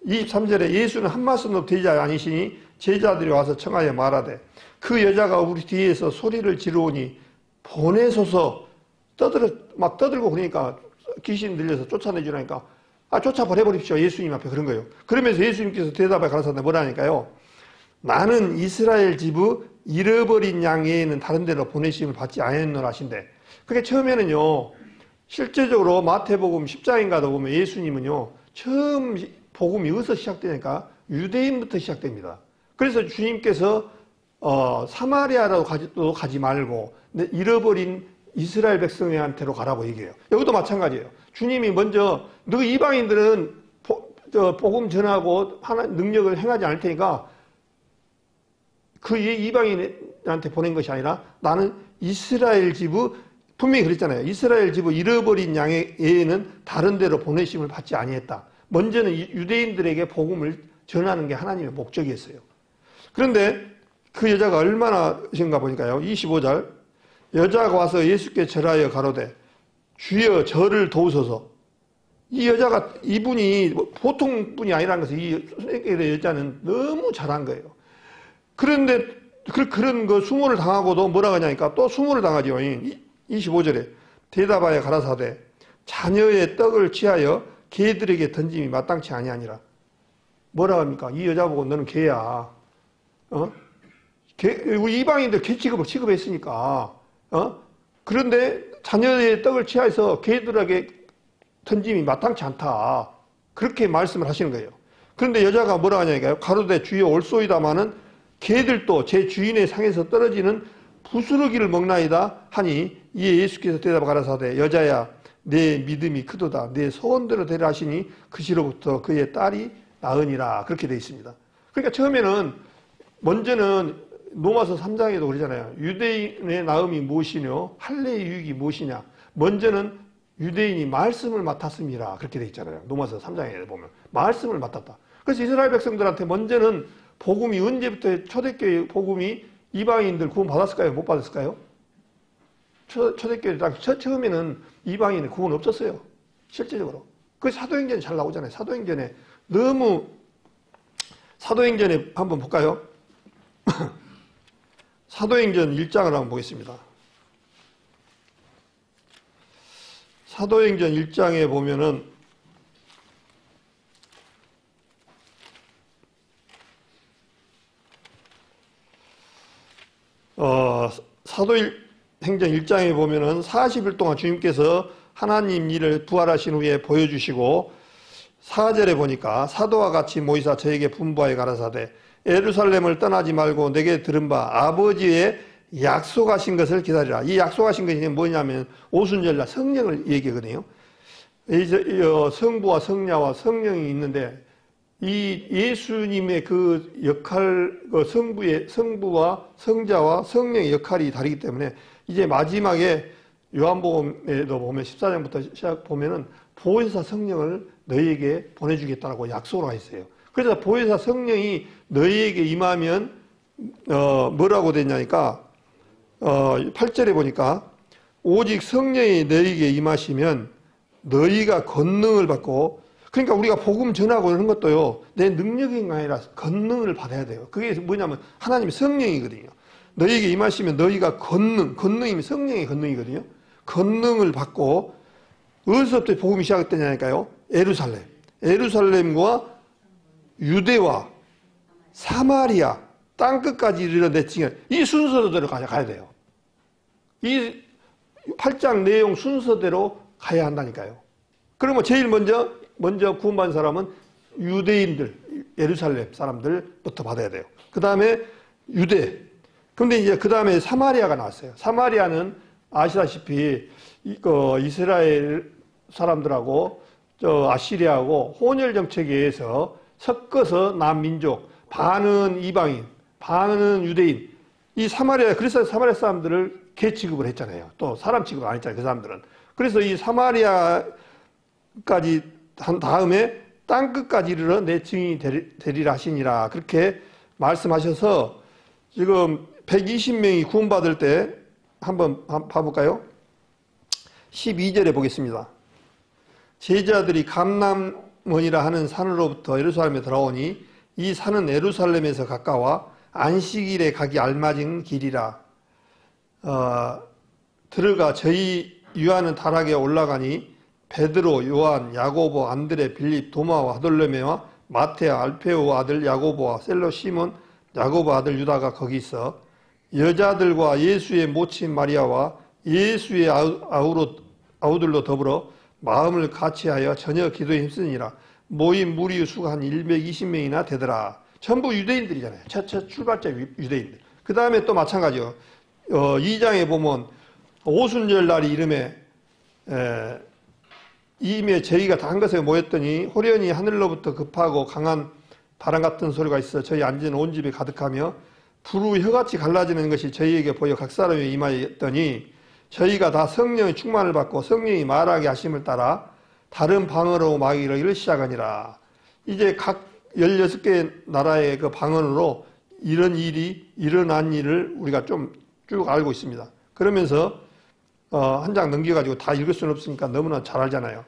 23절에 예수는 한 말씀도 되지 아니시니 제자들이 와서 청하여 말하되 그 여자가 우리 뒤에서 소리를 지르오니 보내소서. 막 떠들고 그러니까 귀신 들려서 쫓아내주라니까 쫓아버려버립시오. 예수님 앞에 그런 거예요. 그러면서 예수님께서 대답해 가라사대 뭐라니까요? 나는 이스라엘 집의 잃어버린 양 외에는 다른 데로 보내심을 받지 아니하노라 하신대. 그게 처음에는요 실제적으로 마태복음 10장인가도 보면 예수님은요 처음 복음이 어디서 시작되니까 유대인부터 시작됩니다. 그래서 주님께서 사마리아라도 가지 말고 잃어버린 이스라엘 백성한테로 가라고 얘기해요. 여기도 마찬가지예요. 주님이 먼저 너 이방인들은 복음 전하고 하나님 능력을 행하지 않을 테니까 그 이방인한테 보낸 것이 아니라 나는 이스라엘 집의 분명히 그랬잖아요. 이스라엘 집의 잃어버린 양의 외에는 다른 데로 보내심을 받지 아니했다. 먼저는 유대인들에게 복음을 전하는 게 하나님의 목적이었어요. 그런데 그 여자가 얼마나 하신가 보니까요. 25절 여자가 와서 예수께 절하여 가로되 주여 저를 도우소서. 이 여자가 이분이 보통 분이 아니라는 것을 이 여자는 너무 잘한 거예요. 그런데 그런 그 수모를 당하고도 뭐라고 하냐니까 또 수모를 당하죠. 25절에 대답하여 가라사대 자녀의 떡을 취하여 개들에게 던짐이 마땅치 아니하니라. 뭐라 합니까? 이 여자 보고 너는 개야. 우리 이방인들 개 취급을 취급했으니까. 그런데 자녀의 떡을 취하여서 개들에게 던짐이 마땅치 않다. 그렇게 말씀을 하시는 거예요. 그런데 여자가 뭐라 하냐니까요? 가로되 주여 올소이다마는 개들도 제 주인의 상에서 떨어지는 부스러기를 먹나이다 하니 이에 예수께서 대답 가라사대 여자야 내 믿음이 크도다 내 소원대로 되라 하시니 그 시로부터 그의 딸이 나으니라. 그렇게 되어 있습니다. 그러니까 처음에는 먼저는 로마서 3장에도 그러잖아요. 유대인의 나음이 무엇이뇨 할례의 유익이 무엇이냐. 먼저는 유대인이 말씀을 맡았음이라. 그렇게 되어 있잖아요. 로마서 3장에 보면 말씀을 맡았다. 그래서 이스라엘 백성들한테 먼저는 복음이 언제부터 초대교회 복음이 이방인들 구원 받았을까요? 못 받았을까요? 초대교회 처음에는 이방인의 구원 없었어요. 실제적으로. 그 사도행전에 잘 나오잖아요. 사도행전에 한번 볼까요? 사도행전 1장을 한번 보겠습니다. 사도행전 1장에 보면은 사도행전 1장에 보면은 40일 동안 주님께서 하나님 일을 부활하신 후에 보여주시고 4절에 보니까 사도와 같이 모이사 저에게 분부하여 가라사대 예루살렘을 떠나지 말고 내게 들은 바 아버지의 약속하신 것을 기다리라. 이 약속하신 것이 뭐냐면 오순절날 성령을 얘기하거든요. 성부와 성자와 성령이 있는데 이 예수님의 그 역할, 성부와 성자와 성령의 역할이 다르기 때문에 이제 마지막에 요한복음에도 보면 14장부터 시작 보면은 보혜사 성령을 너희에게 보내주겠다라고 약속을 하셨어요. 그래서 보혜사 성령이 너희에게 임하면 뭐라고 됐냐니까 8절에 보니까 오직 성령이 너희에게 임하시면 너희가 권능을 받고 그러니까 우리가 복음 전하고 이런 것도요 내 능력이 아니라 권능을 받아야 돼요. 그게 뭐냐면 하나님의 성령이거든요. 너희에게 임하시면 너희가 권능이면 성령의 권능이거든요. 권능을 받고 어디서부터 복음이 시작됐냐니까요. 에루살렘과 유대와 사마리아 땅끝까지 이르러 내 증인 이 순서대로 가야 돼요. 이 8장 내용 순서대로 가야 한다니까요. 그러면 제일 먼저 구원받은 사람은 유대인들, 예루살렘 사람들부터 받아야 돼요. 그 다음에 유대. 근데 이제 그 다음에 사마리아가 나왔어요. 사마리아는 아시다시피 이스라엘 사람들하고 아시리아하고 혼혈 정책에 의해서 섞어서 남민족, 반은 이방인, 반은 유대인. 이 사마리아, 그래서 사마리아 사람들을 개 취급을 했잖아요. 또 사람 취급을 안 했잖아요. 그 사람들은. 그래서 이 사마리아까지 한 다음에 땅끝까지 이르러 내 증인이 되리라 하시니라. 그렇게 말씀하셔서 지금 120명이 구원받을 때 한번 봐볼까요? 12절에 보겠습니다. 제자들이 감람원이라 하는 산으로부터 예루살렘에 들어오니 이 산은 예루살렘에서 가까워 안식일에 가기 알맞은 길이라. 들어가 저희 유하는 다락에 올라가니 베드로, 요한, 야고보, 안드레, 빌립, 도마와 바돌로메와 마테아, 알페오 아들 야고보와 셀로 시몬, 야고보 아들 유다가 거기 있어 여자들과 예수의 모친 마리아와 예수의 아우들로 더불어 마음을 같이하여 저녁 기도에 힘쓰니라. 모인 무리 수가 한 120명이나 되더라. 전부 유대인들이잖아요. 첫 출발자 유대인들. 그 다음에 또 마찬가지요. 2장에 보면 오순절 날이 이름에 이미 저희가 다 한 것에 모였더니 호련히 하늘로부터 급하고 강한 바람 같은 소리가 있어 저희 앉은 온 집이 가득하며 불우 혀같이 갈라지는 것이 저희에게 보여 각 사람이 임하였더니 저희가 다 성령의 충만을 받고 성령이 말하게 하심을 따라 다른 방언으로 말하기를 이를 시작하니라. 이제 각 16개 나라의 그 방언으로 이런 일이 일어난 일을 우리가 좀 쭉 알고 있습니다. 그러면서 한 장 넘겨가지고 다 읽을 수는 없으니까 너무나 잘 알잖아요.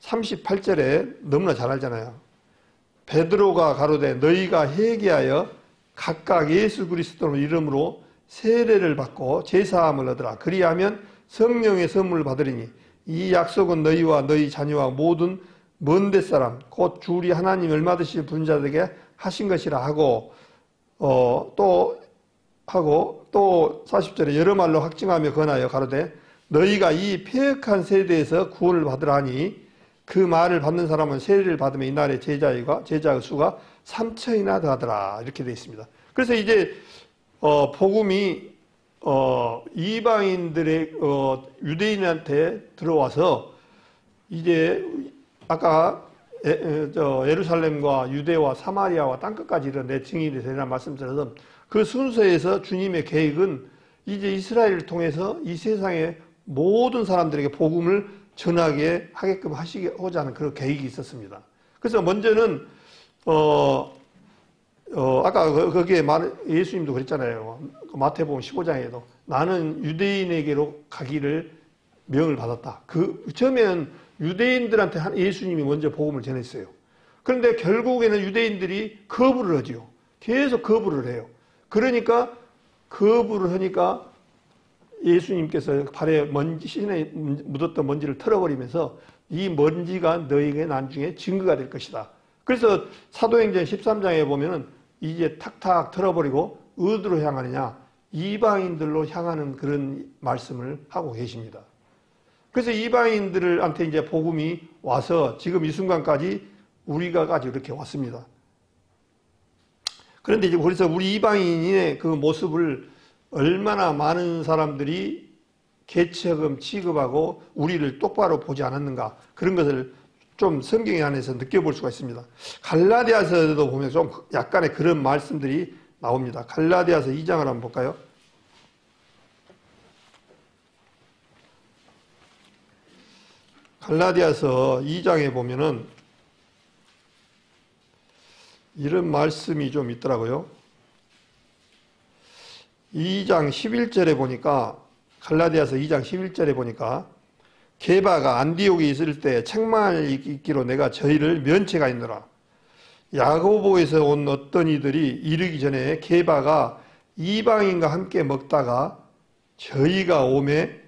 38절에 너무나 잘 알잖아요. 베드로가 가로되 너희가 회개하여 각각 예수 그리스도 이름으로 세례를 받고 제사함을 얻으라. 그리하면 성령의 선물을 받으리니 이 약속은 너희와 너희 자녀와 모든 먼 데사람 곧 주리 하나님 얼마든지 부른 자들에게 하신 것이라 하고 또 40절에 여러 말로 확증하며 권하여 가로되 너희가 이 패역한 세대에서 구원을 받으라 하니 그 말을 받는 사람은 세례를 받으면 이날에 제자의 수가 3천이나 더하더라 이렇게 되어 있습니다. 그래서 이제 복음이 이방인들의 유대인한테 들어와서 이제 아까 예루살렘과 유대와 사마리아와 땅끝까지 이르는데 증인이 되리라 말씀드려서 그 순서에서 주님의 계획은 이제 이스라엘을 통해서 이 세상의 모든 사람들에게 복음을 전하게 하게끔 하시고자 하는 그런 계획이 있었습니다. 그래서 먼저는 아까 거기에 예수님도 그랬잖아요. 마태복음 15장에도 나는 유대인에게로 가기를 명을 받았다. 처음에는 유대인들한테 예수님이 먼저 복음을 전했어요. 그런데 결국에는 유대인들이 거부를 하지요. 계속 거부를 해요. 그러니까 거부를 하니까 예수님께서 발에 신에 묻었던 먼지를 털어버리면서 이 먼지가 너에게 나중에 증거가 될 것이다. 그래서 사도행전 13장에 보면은 이제 탁탁 털어버리고 어디로 향하느냐? 이방인들로 향하는 그런 말씀을 하고 계십니다. 그래서 이방인들한테 이제 복음이 와서 지금 이 순간까지 우리가까지 이렇게 왔습니다. 그런데 이제 그래서 우리 이방인의 그 모습을 얼마나 많은 사람들이 개처금 취급하고 우리를 똑바로 보지 않았는가 그런 것을 좀 성경에 안에서 느껴볼 수가 있습니다. 갈라디아서도 보면 좀 약간의 그런 말씀들이 나옵니다. 갈라디아서 2장을 한번 볼까요? 갈라디아서 2장에 보면은 이런 말씀이 좀 있더라고요. 2장 11절에 보니까 갈라디아서 2장 11절에 보니까 게바가 안디옥에 있을 때 책망을 읽기로 내가 저희를 면체가 있노라. 야고보에서 온 어떤 이들이 이르기 전에 게바가 이방인과 함께 먹다가 저희가 오매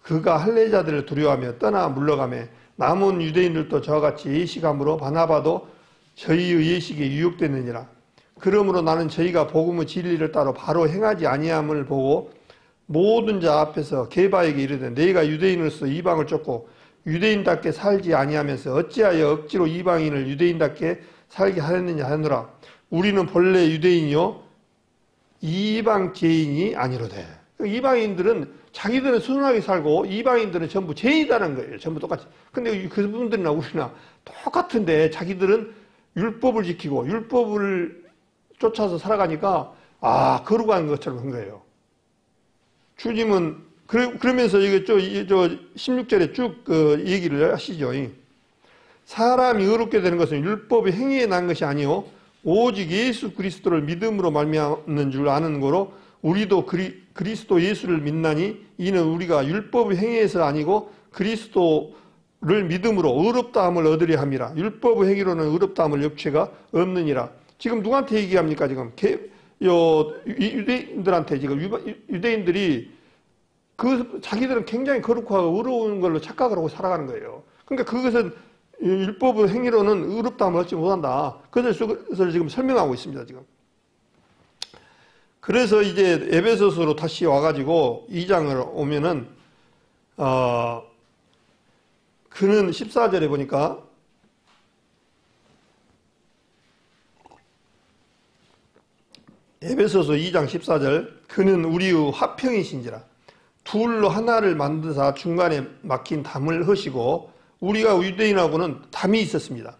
그가 할례자들을 두려워하며 떠나 물러가매 남은 유대인들도 저와 같이 예식함으로 바나바도 저희의 예식에 유혹됐느니라. 그러므로 나는 저희가 복음의 진리를 따로 바로 행하지 아니함을 보고 모든 자 앞에서 게바에게 이르되 너희가 유대인으로서 이방을 쫓고 유대인답게 살지 아니하면서 어찌하여 억지로 이방인을 유대인답게 살게 하였느냐 하노라. 우리는 본래 유대인이요 이방 죄인이 아니로되. 이방인들은 자기들은 순하게 살고 이방인들은 전부 죄인이라는 거예요. 전부 똑같이. 근데 그분들이나 우리나 똑같은데 자기들은 율법을 지키고 율법을 쫓아서 살아가니까 거룩한 한 것처럼 한 거예요. 주님은 그러면서 이게 저 16절에 쭉 얘기를 하시죠. 사람이 의롭게 되는 것은 율법의 행위에 난 것이 아니요 오직 예수 그리스도를 믿음으로 말미암는 줄 아는 거로 우리도 그리스도 예수를 믿나니 이는 우리가 율법의 행위에서 아니고 그리스도를 믿음으로 의롭다함을 얻으려 함이라. 율법의 행위로는 의롭다함을 역체가 없느니라. 지금 누구한테 얘기합니까? 지금 유대인들한테 지금 유대인들이 자기들은 굉장히 거룩하고 의로운 걸로 착각을 하고 살아가는 거예요. 그러니까 그것은 율법의 행위로는 의롭다함을 얻지 못한다. 그것을 지금 설명하고 있습니다. 지금. 그래서 이제 에베소서로 다시 와가지고 2장을 오면은 그는 14절에 보니까 에베소서 2장 14절 그는 우리의 화평이신지라 둘로 하나를 만드사 중간에 막힌 담을 허시고 우리가 유대인하고는 담이 있었습니다.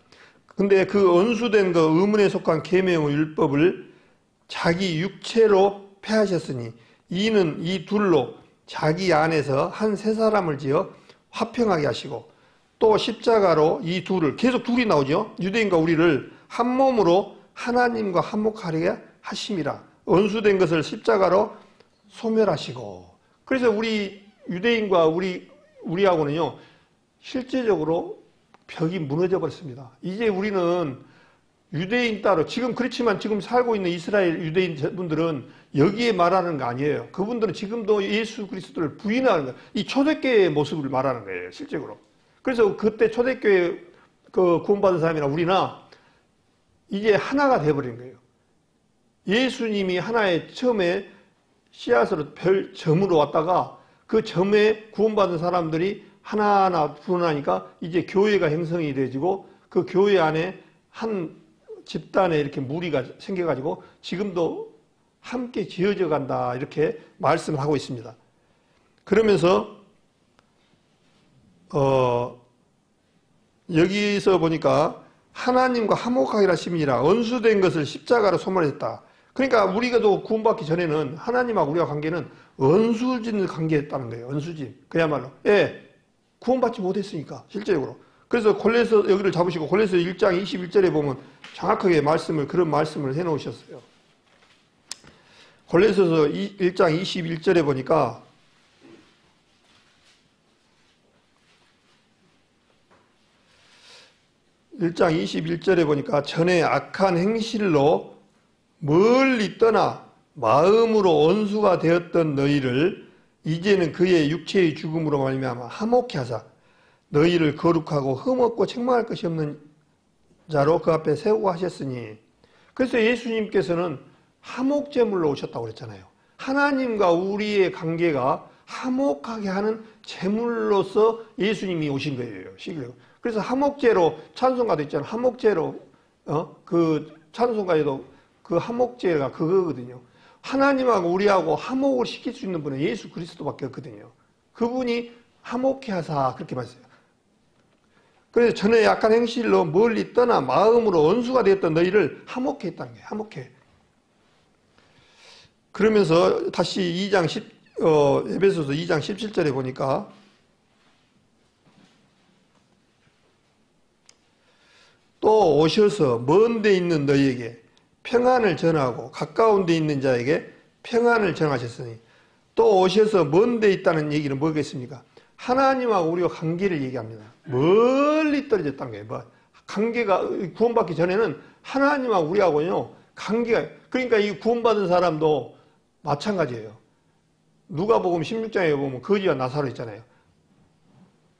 근데 그 언수된 그 의문에 속한 계명의 율법을 자기 육체로 폐하셨으니 이는 이 둘로 자기 안에서 한 세 사람을 지어 화평하게 하시고 또 십자가로 이 둘을 계속 둘이 나오죠. 유대인과 우리를 한 몸으로 하나님과 한목하게 하심이라. 언수된 것을 십자가로 소멸하시고. 그래서 우리 유대인과 우리하고는요 실제적으로 벽이 무너져 버렸습니다. 이제 우리는 유대인 따로 그렇지만 지금 살고 있는 이스라엘 유대인 분들은 여기에 말하는 거 아니에요. 그분들은 지금도 예수 그리스도를 부인하는 거예요. 이 초대교회의 모습을 말하는 거예요. 실제로. 그래서 그때 초대교회 그 구원받은 사람이나 우리나 이게 하나가 되어버린 거예요. 예수님이 하나의 처음에 씨앗으로 별 점으로 왔다가 그 점에 구원받은 사람들이 하나하나 불어나니까 이제 교회가 형성이 되어지고 그 교회 안에 한 집단에 이렇게 무리가 생겨가지고 지금도 함께 지어져 간다 이렇게 말씀을 하고 있습니다. 그러면서 여기서 보니까 하나님과 화목하기라 심이라 언수된 것을 십자가로 소멸했다. 그러니까 우리가 또 구원받기 전에는 하나님하고 우리와 관계는 언수진 관계였다는 거예요. 언수진. 그야말로. 예, 구원받지 못했으니까 실제적으로. 그래서 골로새 여기를 잡으시고 골로새 1장 21절에 보면 정확하게 그런 말씀을 해놓으셨어요. 골로새서 1장 21절에 보니까 전에 악한 행실로 멀리 떠나 마음으로 원수가 되었던 너희를 이제는 그의 육체의 죽음으로 말미암아 화목케 하사 너희를 거룩하고 흠없고 책망할 것이 없는 자로 그 앞에 세우고 하셨으니. 그래서 예수님께서는 화목제물로 오셨다고 그랬잖아요. 하나님과 우리의 관계가 화목하게 하는 제물로서 예수님이 오신 거예요. 그래서 화목제로 찬송가도 있잖아요. 화목제로 그 찬송가에도 그 화목제가 그거거든요. 하나님하고 우리하고 화목을 시킬 수 있는 분은 예수 그리스도밖에 없거든요. 그분이 화목케 하사 그렇게 말했어요. 그래서 전에 약한 행실로 멀리 떠나 마음으로 원수가 되었던 너희를 화목케 했다는 거예요. 화목케. 그러면서 다시 에베소서 2장 17절에 보니까 또 오셔서 먼 데 있는 너희에게 평안을 전하고 가까운 데 있는 자에게 평안을 전하셨으니. 또 오셔서 먼 데 있다는 얘기는 뭐겠습니까? 하나님하고 우리와 관계를 얘기합니다. 멀리 떨어졌다는 거예요. 관계가 구원받기 전에는 하나님하고 우리하고요 관계가, 그러니까 이 구원받은 사람도 마찬가지예요. 누가복음 16장에 보면 거지와 나사로 있잖아요.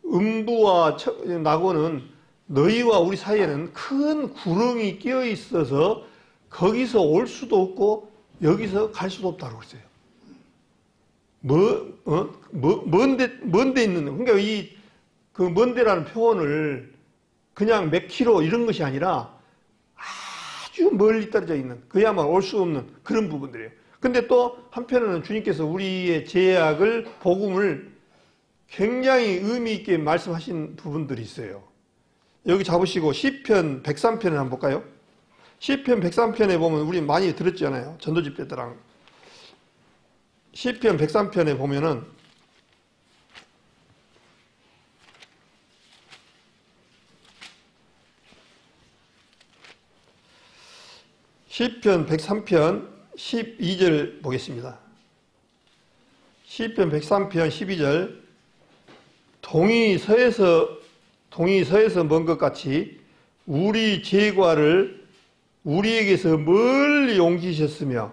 음부와 낙원은 너희와 우리 사이에는 큰 구렁이 끼어 있어서 거기서 올 수도 없고 여기서 갈 수도 없다고 그랬어요. 먼 데 있는, 그러니까 그 먼 데라는 표현을 그냥 몇 킬로 이런 것이 아니라 아주 멀리 떨어져 있는, 그야말로 올 수 없는 그런 부분들이에요. 근데 또 한편으로는 주님께서 우리의 죄악을, 복음을 굉장히 의미 있게 말씀하신 부분들이 있어요. 여기 잡으시고 시편 103편을 한번 볼까요? 시편 103편에 보면 우리 많이 들었잖아요. 전도집 때랑. 시편 103편에 보면은 시편 103편 12절 보겠습니다. 시편 103편 12절 동이 서에서 먼 것 같이 우리 죄과를 우리에게서 멀리 옮기셨으며,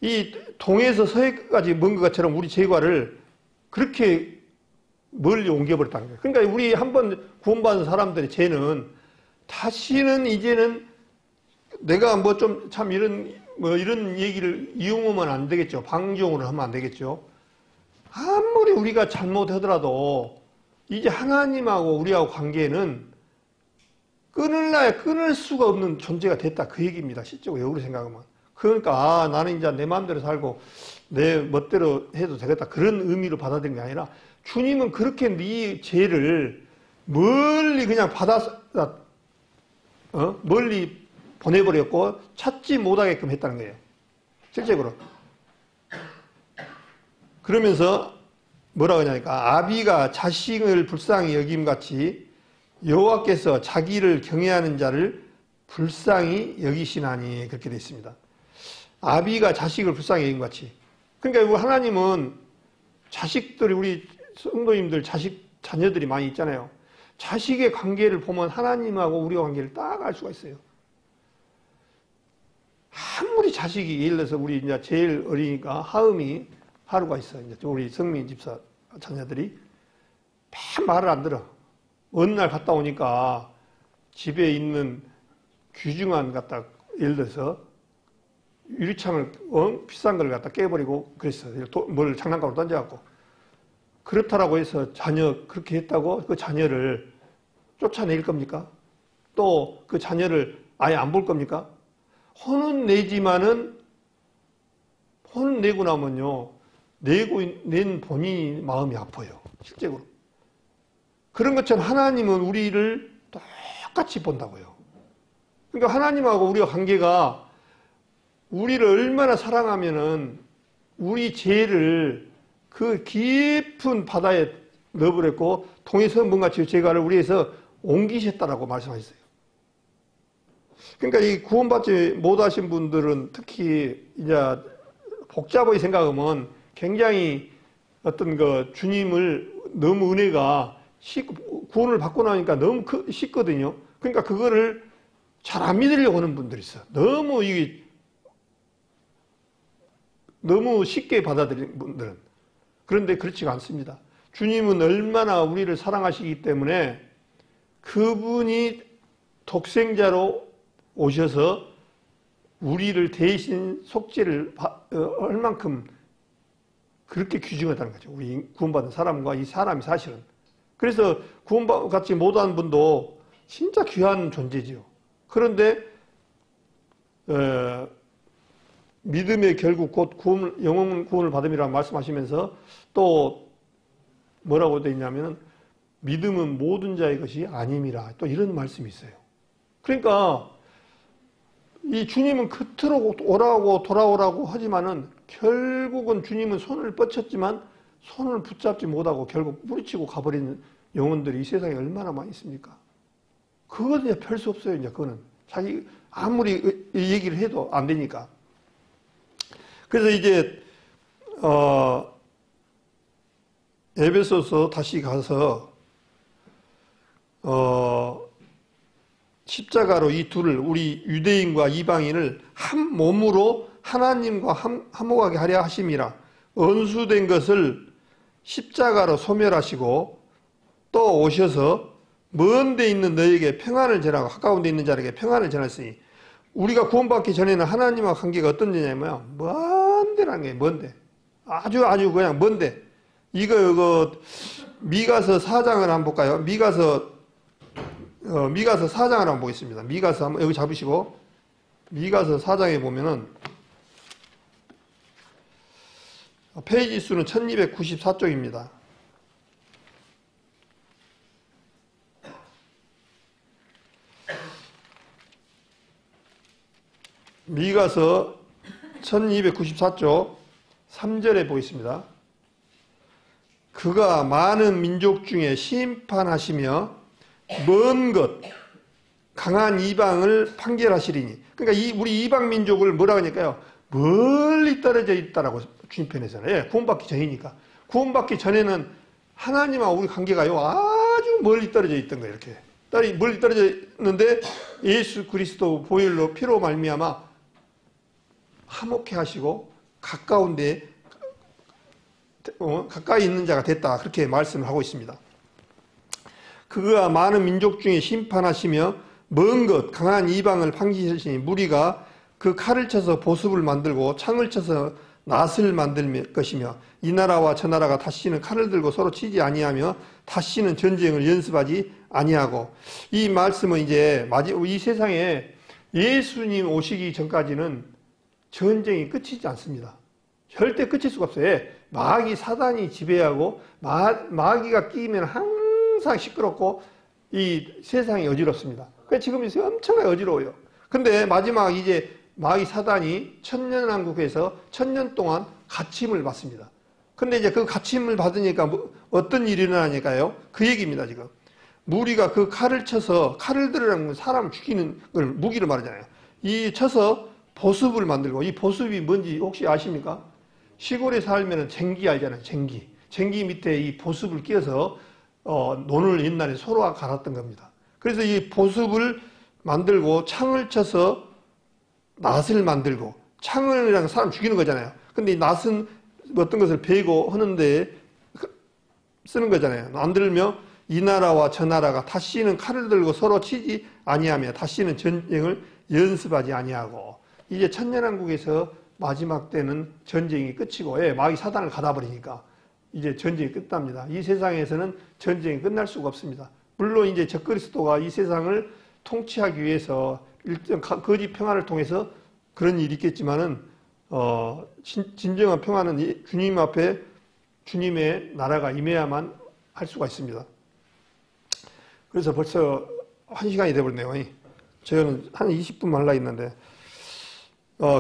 이 동에서 서해까지 먼 것처럼 우리 죄과를 그렇게 멀리 옮겨버렸다는 거예요. 그러니까 우리 한번 구원받은 사람들의 죄는 다시는 이제는 내가 뭐 좀 참 이런 얘기를 이용하면 안 되겠죠. 방종으로 하면 안 되겠죠. 아무리 우리가 잘못하더라도 이제 하나님하고 우리하고 관계는 끊을래야 끊을 수가 없는 존재가 됐다, 그 얘기입니다. 실제로 역으로 생각하면. 그러니까 나는 이제 내 마음대로 살고 내 멋대로 해도 되겠다, 그런 의미로 받아들인 게 아니라 주님은 그렇게 네 죄를 멀리 그냥 멀리 보내버렸고 찾지 못하게끔 했다는 거예요. 실제로. 그러면서 뭐라고 하냐니까 아비가 자식을 불쌍히 여김같이 여호와께서 자기를 경외하는 자를 불쌍히 여기시나니, 그렇게 되어 있습니다. 아비가 자식을 불쌍히 여김같이. 그러니까 하나님은 자식들이, 우리 성도님들 자녀들이 많이 있잖아요. 자식의 관계를 보면 하나님하고 우리와 관계를 딱 알 수가 있어요. 아무리 자식이, 예를 들어서 우리 이제 제일 어리니까 하루가 있어요. 이제 우리 성민 집사 자녀들이 매 말을 안 들어. 어느 날 갔다 오니까 집에 있는 귀중한 갖다 예를 들어서 유리창을 비싼 걸 갖다 깨버리고 그랬어요. 뭘 장난감으로 던져갖고. 그렇다라고 해서 자녀 그렇게 했다고 그 자녀를 쫓아낼 겁니까? 또 그 자녀를 아예 안 볼 겁니까? 혼은 내지만은 혼을 내고 나면요. 낸 본인이 마음이 아파요. 실제로. 그런 것처럼 하나님은 우리를 똑같이 본다고요. 그러니까 하나님하고 우리와 관계가 우리를 얼마나 사랑하면은 우리 죄를 그 깊은 바다에 넣어버렸고 동해선문같이 죄가를 우리에서 옮기셨다라고 말씀하셨어요. 그러니까 이 구원받지 못하신 분들은 특히 이제 복잡하게 생각하면 굉장히 어떤 그 주님을 너무 은혜가 구원을 받고 나니까 너무 쉽거든요. 그러니까 그거를 잘 안 믿으려고 하는 분들이 있어요. 너무 쉽게 받아들이는 분들은. 그런데 그렇지가 않습니다. 주님은 얼마나 우리를 사랑하시기 때문에 그분이 독생자로 오셔서 우리를 대신 속죄를 할 만큼 그렇게 귀중하다는 거죠. 우리 구원받은 사람과 이 사람이 사실은. 그래서 구원받지 못한 분도 진짜 귀한 존재지요. 그런데 믿음의 결국 곧 영원 구원을 받음이라고 말씀하시면서 또 뭐라고 되어 있냐면 믿음은 모든 자의 것이 아님이라 또 이런 말씀이 있어요. 그러니까 이 주님은 그토록 오라고 돌아오라고 하지만은 결국은 주님은 손을 뻗쳤지만 손을 붙잡지 못하고 결국 뿌리치고 가버리는 영혼들이 이 세상에 얼마나 많이 있습니까? 그거는 이제 별 수 없어요. 이제 그거는 자기 아무리 얘기를 해도 안 되니까. 그래서 이제 에베소서 다시 가서 십자가로 이 둘을 우리 유대인과 이방인을 한 몸으로 하나님과 화목하게 하려 하심이라. 언수된 것을 십자가로 소멸하시고 또 오셔서 먼 데 있는 너에게 평안을 전하고 가까운 데 있는 자에게 평안을 전했으니 우리가 구원받기 전에는 하나님과 관계가 어떤 데냐면 먼 데라는 거예요. 먼 데. 아주 그냥 먼 데. 이거 미가서 4장을 한번 볼까요? 미가서 4장을 한번 보겠습니다. 미가서 한번 여기 잡으시고 미가서 4장에 보면은 페이지 수는 1294쪽입니다. 미가서 1294쪽 3절에 보겠습니다. 그가 많은 민족 중에 심판하시며 먼 것 강한 이방을 판결하시리니. 그러니까 우리 이방 민족을 뭐라 하니까요. 멀리 떨어져 있다라고 주님 편에서는. 예, 구원받기 전이니까. 구원받기 전에는 하나님하고 우리 관계가요. 아주 멀리 떨어져 있던 거예요. 이렇게. 멀리 떨어져 있는데 예수 그리스도 보혈로 피로 말미암아 화목해 하시고 가까운데 가까이 있는 자가 됐다. 그렇게 말씀을 하고 있습니다. 그가 많은 민족 중에 심판하시며 먼 것 강한 이방을 판결하시니 무리가 그 칼을 쳐서 보습을 만들고 창을 쳐서 낫을 만들 것이며 이 나라와 저 나라가 다시는 칼을 들고 서로 치지 아니하며 다시는 전쟁을 연습하지 아니하고. 이 말씀은 이제 이 세상에 예수님 오시기 전까지는 전쟁이 끝이지 않습니다. 절대 끝일 수가 없어요. 마귀 사단이 지배하고 마귀가 끼면 항상 시끄럽고 이 세상이 어지럽습니다. 그래서 지금 엄청나게 어지러워요. 근데 마지막 이제 마귀 사단이 천년왕국에서 1000년 동안 갇힘을 받습니다. 근데 이제 그 갇힘을 받으니까 어떤 일이 일어나니까요. 그 얘기입니다, 지금. 무리가 그 칼을 쳐서, 칼을 들으라는 건 사람 죽이는 걸 무기를 말하잖아요. 이 쳐서 보습을 만들고, 이 보습이 뭔지 혹시 아십니까? 시골에 살면 쟁기 알잖아요, 쟁기. 쟁기 밑에 이 보습을 끼워서 논을 옛날에 소로가 갈았던 겁니다. 그래서 이 보습을 만들고 창을 쳐서 낫을 만들고, 창을이랑 사람 죽이는 거잖아요. 근데 이 낫은 어떤 것을 베고 하는데 쓰는 거잖아요. 만들며 이 나라와 저 나라가 다시는 칼을 들고 서로 치지 아니하며 다시는 전쟁을 연습하지 아니하고. 이제 천년왕국에서 마지막 때는 전쟁이 끝이고, 마귀 사단을 가다버리니까 이제 전쟁이 끝납니다. 이 세상에서는 전쟁이 끝날 수가 없습니다. 물론 이제 적그리스도가 이 세상을 통치하기 위해서 일정 거짓 평화를 통해서 그런 일이 있겠지만은 진정한 평화는 주님 앞에 주님의 나라가 임해야만 할 수가 있습니다. 그래서 벌써 1시간이 되어버렸네요. 저는 한 20분만 하려고 했는데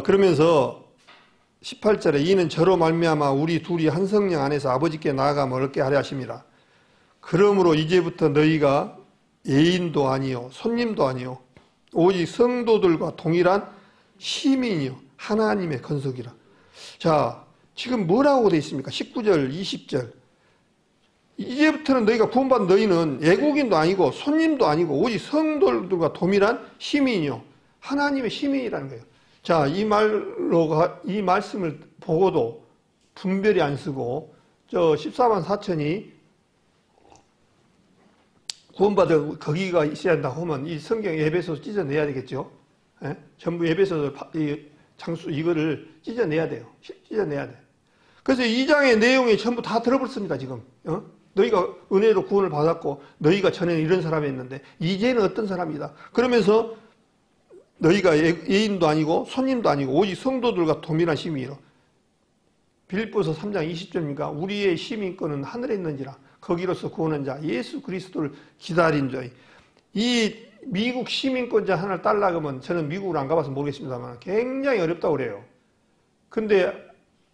그러면서 18절에 이는 저로 말미암아 우리 둘이 한 성령 안에서 아버지께 나아가며 얻게 하려 하심이라. 그러므로 이제부터 너희가 예인도 아니요 손님도 아니요 오직 성도들과 동일한 시민이요 하나님의 건속이라. 자, 지금 뭐라고 되어 있습니까? 19절 20절 이제부터는 너희가 구원받은 너희는 외국인도 아니고 손님도 아니고 오직 성도들과 동일한 시민이요 하나님의 시민이라는 거예요. 자, 이 말씀을 보고도 분별이 안 쓰고, 14만 4천이 구원받은 거기가 있어야 한다고 하면 이 성경 에베소서 찢어내야 되겠죠? 전부 에베소서 장수 이거를 찢어내야 돼요. 찢어내야 돼. 그래서 2장의 내용이 전부 다 들어버렸습니다, 지금. 너희가 은혜로 구원을 받았고, 너희가 전에는 이런 사람이었는데, 이제는 어떤 사람이다. 그러면서 너희가 예인도 아니고 손님도 아니고 오직 성도들과 동일한 시민이라. 빌립보서 3장 20절입니까? 우리의 시민권은 하늘에 있는지라 거기로서 구원한 자 예수 그리스도를 기다린 자이. 이 미국 시민권자 하나를 따려고 하면 저는 미국을 안 가봐서 모르겠습니다만 굉장히 어렵다고 그래요. 근데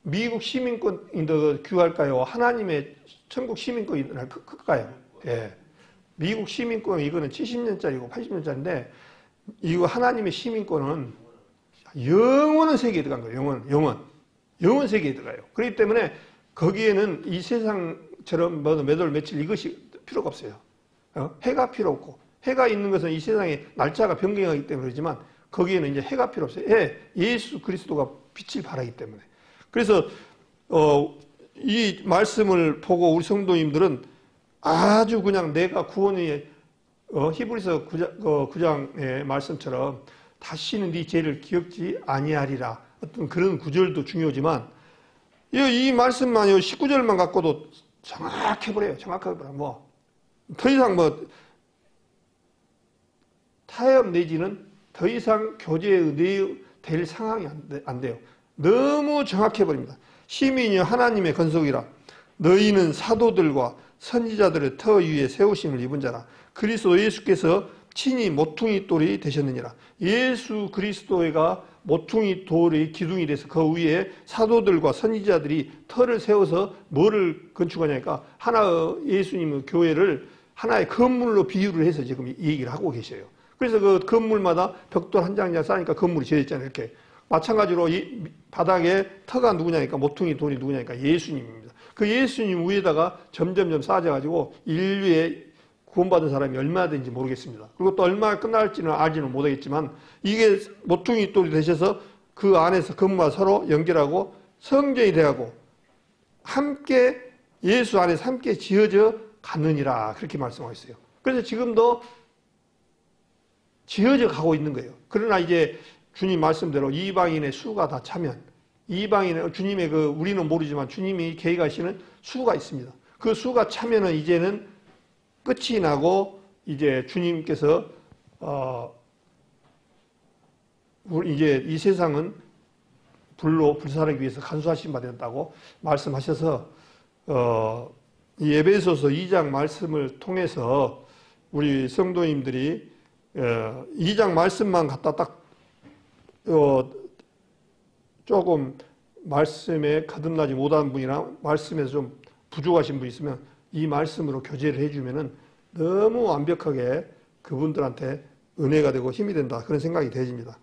미국 시민권인도 귀할까요? 하나님의 천국 시민권이 클까요? 예. 미국 시민권 이거는 70년짜리고 80년짜리인데 이거 하나님의 시민권은 영원한 세계에 들어간 거예요. 영원 세계에 들어가요. 그렇기 때문에 거기에는 이 세상처럼 몇 월 며칠 이것이 필요가 없어요. 해가 필요 없고, 해가 있는 것은 이 세상에 날짜가 변경하기 때문에 그러지만 거기에는 이제 해가 필요 없어요. 예수 그리스도가 빛을 발하기 때문에. 그래서 이 말씀을 보고 우리 성도님들은 아주 그냥 내가 구원의 히브리서 9장의 말씀처럼 다시는 네 죄를 기억지 아니하리라. 어떤 그런 구절도 중요하지만 이 말씀만요 19절만 갖고도 정확해버려요. 정확해버려. 더 이상 타협 내지는 더 이상 교제의 될 상황이 안 돼요. 너무 정확해버립니다. 시민이 하나님의 건속이라. 너희는 사도들과 선지자들의 터 위에 세우심을 입은 자라. 그리스도 예수께서 친히 모퉁이 돌이 되셨느니라. 예수 그리스도가 모퉁이 돌의 기둥이 돼서 그 위에 사도들과 선지자들이 터를 세워서 뭐를 건축하냐니까 예수님의 교회를 하나의 건물로 비유를 해서 지금 이 얘기를 하고 계셔요. 그래서 그 건물마다 벽돌 한 장 한 장 쌓으니까 건물이 지어졌잖아요. 이렇게. 마찬가지로 이 바닥에 터가 누구냐니까 모퉁이 돌이 누구냐니까 예수님입니다. 그 예수님 위에다가 점점점 쌓아져가지고 인류의 구원받은 사람이 얼마나 되는지 모르겠습니다. 그리고 또 얼마나 끝날지는 알지는 못하겠지만 이게 모퉁이 돌이 되셔서 그 안에서 건물과 서로 연결하고 성전이 되고 함께 예수 안에서 함께 지어져 가느니라 그렇게 말씀하고 있어요. 그래서 지금도 지어져 가고 있는 거예요. 그러나 이제 주님 말씀대로 이방인의 수가 다 차면 이방인의 주님의 우리는 모르지만 주님이 계획하시는 수가 있습니다. 그 수가 차면은 이제는 끝이 나고 이제 주님께서 이제 이 세상은 불로 불사르기 위해서 간수하신 바 되었다고 말씀하셔서 이 에베소서 2장 말씀을 통해서 우리 성도님들이 2장 말씀만 갖다 딱 조금 말씀에 거듭나지 못한 분이나 말씀에서 좀 부족하신 분 있으면 이 말씀으로 교제를 해주면은 너무 완벽하게 그분들한테 은혜가 되고 힘이 된다. 그런 생각이 되집니다.